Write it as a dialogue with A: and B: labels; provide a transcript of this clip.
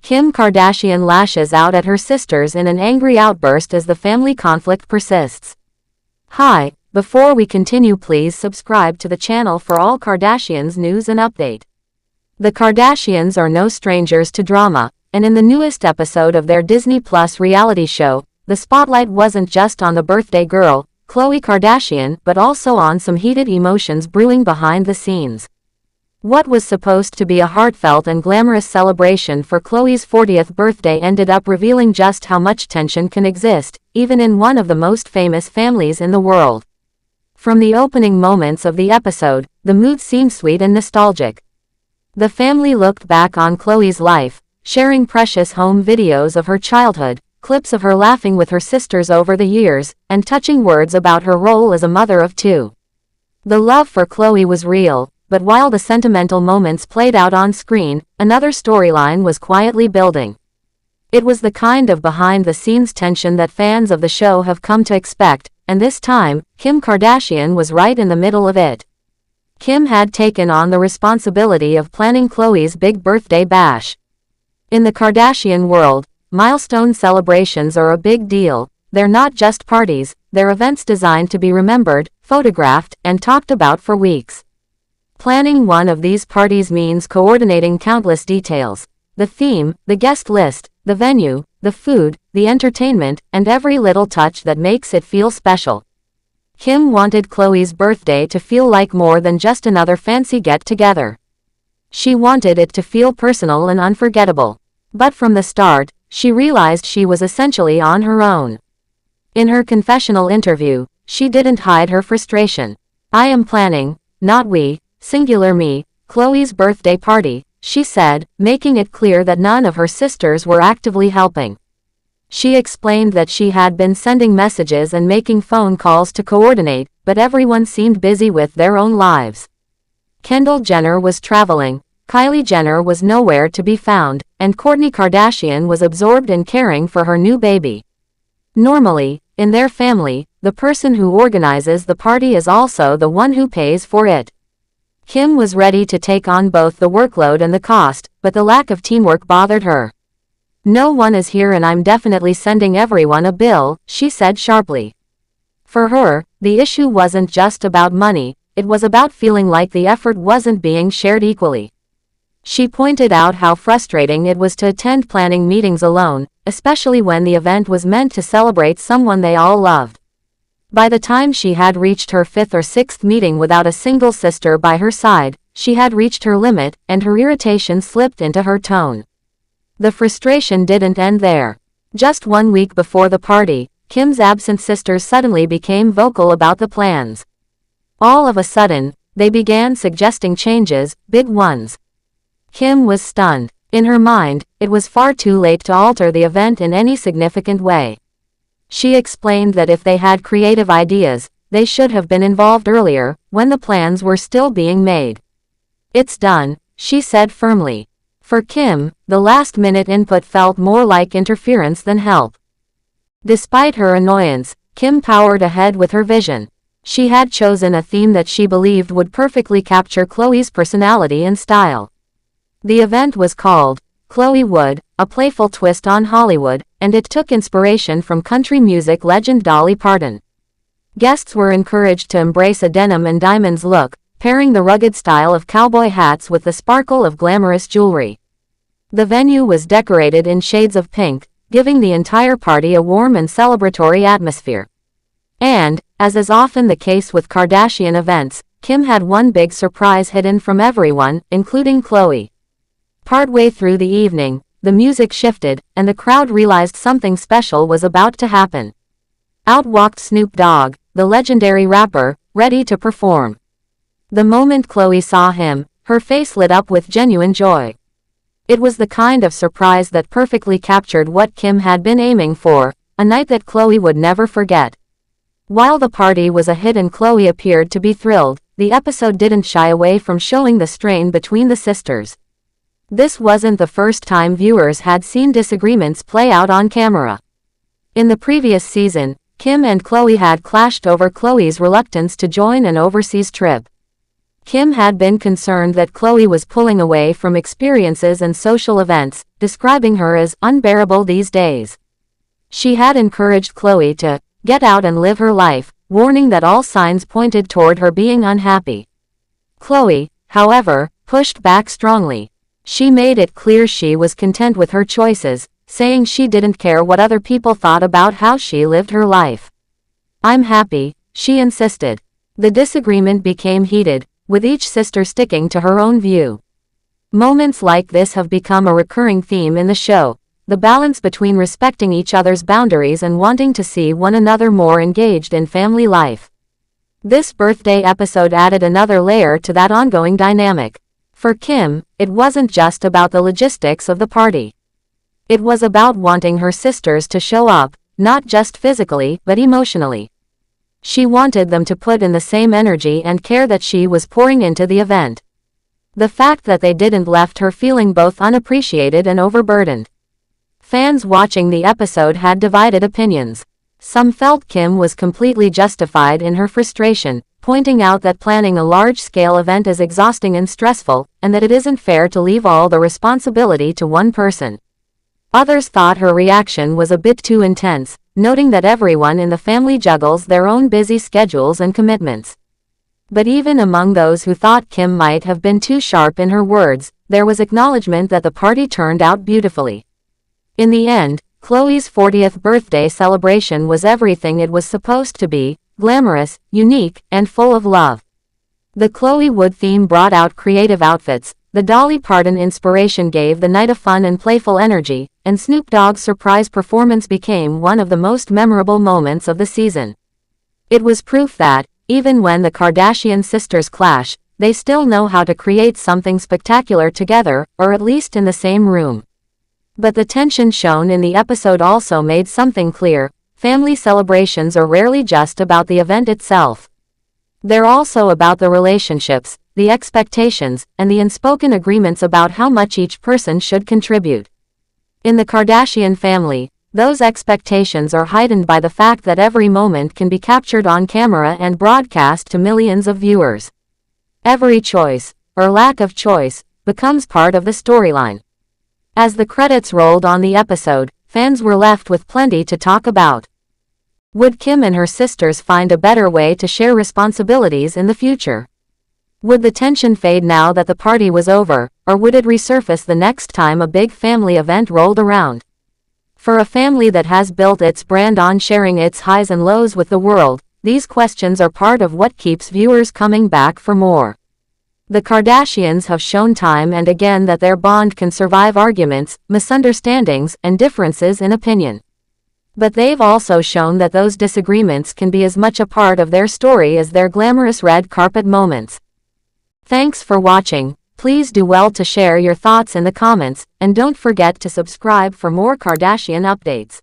A: Kim Kardashian lashes out at her sisters in an angry outburst as the family conflict persists. Hi, before we continue, please subscribe to the channel for all Kardashians news and update. The Kardashians are no strangers to drama, and in the newest episode of their Disney Plus reality show, the spotlight wasn't just on the birthday girl, Khloe Kardashian, but also on some heated emotions brewing behind the scenes. What was supposed to be a heartfelt and glamorous celebration for Khloe's 40th birthday ended up revealing just how much tension can exist, even in one of the most famous families in the world. From the opening moments of the episode, the mood seemed sweet and nostalgic. The family looked back on Khloe's life, sharing precious home videos of her childhood, clips of her laughing with her sisters over the years, and touching words about her role as a mother of two. The love for Khloe was real, but while the sentimental moments played out on screen, another storyline was quietly building. It was the kind of behind-the-scenes tension that fans of the show have come to expect, and this time, Kim Kardashian was right in the middle of it. Kim had taken on the responsibility of planning Khloe's big birthday bash. In the Kardashian world, milestone celebrations are a big deal. They're not just parties, they're events designed to be remembered, photographed, and talked about for weeks. Planning one of these parties means coordinating countless details: the theme, the guest list, the venue, the food, the entertainment, and every little touch that makes it feel special. Kim wanted Khloe's birthday to feel like more than just another fancy get-together. She wanted it to feel personal and unforgettable. But from the start, she realized she was essentially on her own. In her confessional interview, she didn't hide her frustration. "I am planning, not we, singular me, Khloe's birthday party," she said, making it clear that none of her sisters were actively helping. She explained that she had been sending messages and making phone calls to coordinate, but everyone seemed busy with their own lives. Kendall Jenner was traveling, Kylie Jenner was nowhere to be found, and Kourtney Kardashian was absorbed in caring for her new baby. Normally, in their family, the person who organizes the party is also the one who pays for it. Kim was ready to take on both the workload and the cost, but the lack of teamwork bothered her. "No one is here and I'm definitely sending everyone a bill," she said sharply. For her, the issue wasn't just about money, it was about feeling like the effort wasn't being shared equally. She pointed out how frustrating it was to attend planning meetings alone, especially when the event was meant to celebrate someone they all loved. By the time she had reached her 5th or 6th meeting without a single sister by her side, she had reached her limit, and her irritation slipped into her tone. The frustration didn't end there. Just 1 week before the party, Kim's absent sisters suddenly became vocal about the plans. All of a sudden, they began suggesting changes, big ones. Kim was stunned. In her mind, it was far too late to alter the event in any significant way. She explained that if they had creative ideas, they should have been involved earlier, when the plans were still being made. "It's done," she said firmly. For Kim, the last-minute input felt more like interference than help. Despite her annoyance, Kim powered ahead with her vision. She had chosen a theme that she believed would perfectly capture Khloe's personality and style. The event was called Khloe Wood, a playful twist on Hollywood, and it took inspiration from country music legend Dolly Parton. Guests were encouraged to embrace a denim and diamonds look, pairing the rugged style of cowboy hats with the sparkle of glamorous jewelry. The venue was decorated in shades of pink, giving the entire party a warm and celebratory atmosphere. And, as is often the case with Kardashian events, Kim had one big surprise hidden from everyone, including Khloe. Partway through the evening, the music shifted, and the crowd realized something special was about to happen. Out walked Snoop Dogg, the legendary rapper, ready to perform. The moment Khloe saw him, her face lit up with genuine joy. It was the kind of surprise that perfectly captured what Kim had been aiming for, a night that Khloe would never forget. While the party was a hit and Khloe appeared to be thrilled, the episode didn't shy away from showing the strain between the sisters. This wasn't the first time viewers had seen disagreements play out on camera. In the previous season, Kim and Khloe had clashed over Khloe's reluctance to join an overseas trip. Kim had been concerned that Khloe was pulling away from experiences and social events, describing her as unbearable these days. She had encouraged Khloe to get out and live her life, warning that all signs pointed toward her being unhappy. Khloe, however, pushed back strongly. She made it clear she was content with her choices, saying she didn't care what other people thought about how she lived her life. "I'm happy," she insisted. The disagreement became heated, with each sister sticking to her own view. Moments like this have become a recurring theme in the show, the balance between respecting each other's boundaries and wanting to see one another more engaged in family life. This birthday episode added another layer to that ongoing dynamic. For Kim, it wasn't just about the logistics of the party. It was about wanting her sisters to show up, not just physically, but emotionally. She wanted them to put in the same energy and care that she was pouring into the event. The fact that they didn't left her feeling both unappreciated and overburdened. Fans watching the episode had divided opinions. Some felt Kim was completely justified in her frustration, pointing out that planning a large-scale event is exhausting and stressful, and that it isn't fair to leave all the responsibility to one person. Others thought her reaction was a bit too intense, noting that everyone in the family juggles their own busy schedules and commitments. But even among those who thought Kim might have been too sharp in her words, there was acknowledgement that the party turned out beautifully. In the end, Khloe's 40th birthday celebration was everything it was supposed to be: glamorous, unique, and full of love. The Khloe Wood theme brought out creative outfits, the Dolly Parton inspiration gave the night a fun and playful energy, and Snoop Dogg's surprise performance became one of the most memorable moments of the season. It was proof that, even when the Kardashian sisters clash, they still know how to create something spectacular together, or at least in the same room. But the tension shown in the episode also made something clear: family celebrations are rarely just about the event itself. They're also about the relationships, the expectations, and the unspoken agreements about how much each person should contribute. In the Kardashian family, those expectations are heightened by the fact that every moment can be captured on camera and broadcast to millions of viewers. Every choice, or lack of choice, becomes part of the storyline. As the credits rolled on the episode, fans were left with plenty to talk about. Would Kim and her sisters find a better way to share responsibilities in the future? Would the tension fade now that the party was over, or would it resurface the next time a big family event rolled around? For a family that has built its brand on sharing its highs and lows with the world, these questions are part of what keeps viewers coming back for more. The Kardashians have shown time and again that their bond can survive arguments, misunderstandings, and differences in opinion. But they've also shown that those disagreements can be as much a part of their story as their glamorous red carpet moments. Thanks for watching. Please do well to share your thoughts in the comments, and don't forget to subscribe for more Kardashian updates.